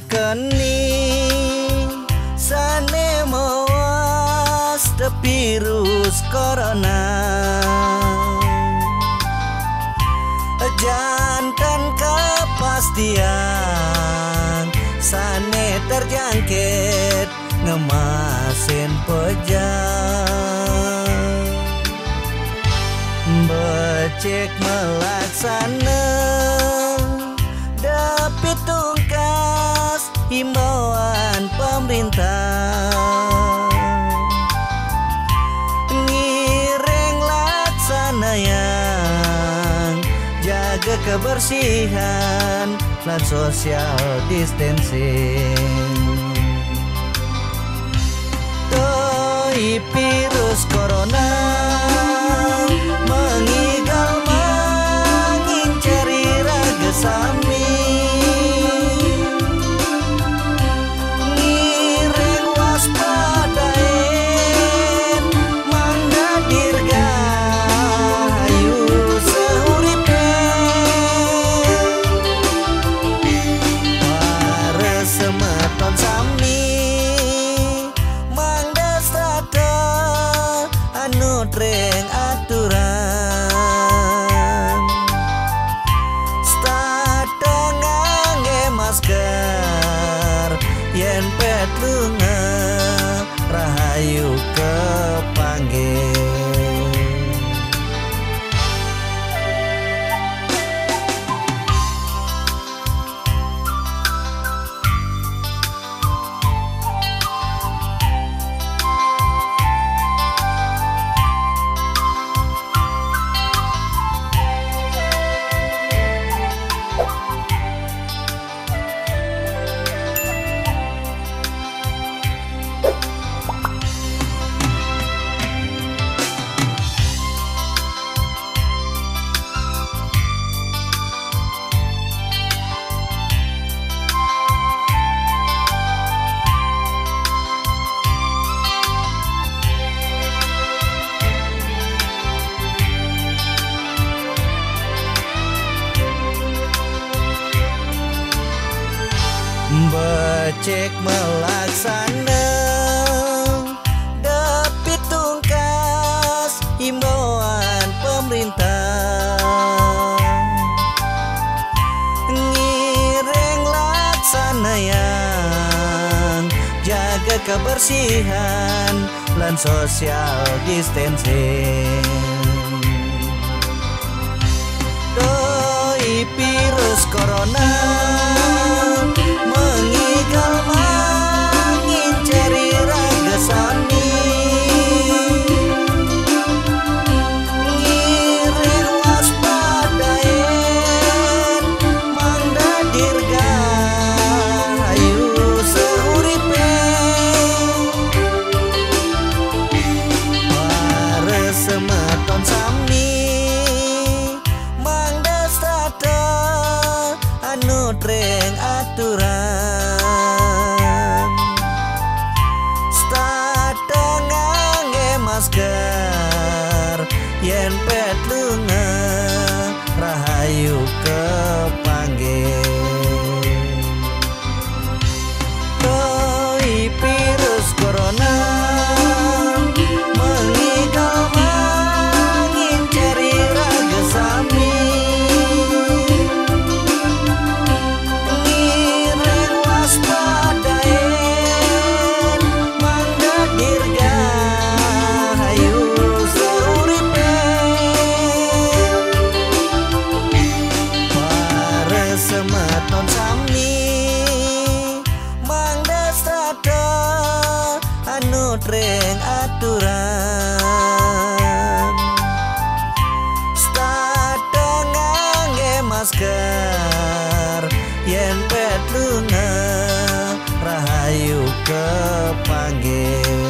keni sane mawas de virus corona. Jantan kepastian sane terjangkit ngemasin pejam. Becek melaksana dapet tungkas himbauan pemerintah. Ngireng laksana yang jaga kebersihan dan social distancing. Toi virus corona mengigal mengincari raga sami. Ngireng waspadain mangga dirgahayu seuripe. Para semeton sami mangda strata anu treng aturan. Strata ngangge masker yen petlunga rahayu kepanggil. Becek melaksana dapet tungkas himbauan pemerintah. Ngireng laksana yang jaga kebersihan dan social distancing. Doi virus corona mengigal mengincari raga sami. Ngireng waspadain mangda dirgahayu seuripe. Para semeton sami mangda strata anu treng aturan. Strata ngangge masker yen petlunga rahayu kepanggil. Toi virus corona mengigal mengincari raga sami. Ngireng waspadain mangga dirgahayu seuripe. Para semeton sami mangda strata anu treng aturan. Strata ngangge masker yen petlunga rahayu kepanggil.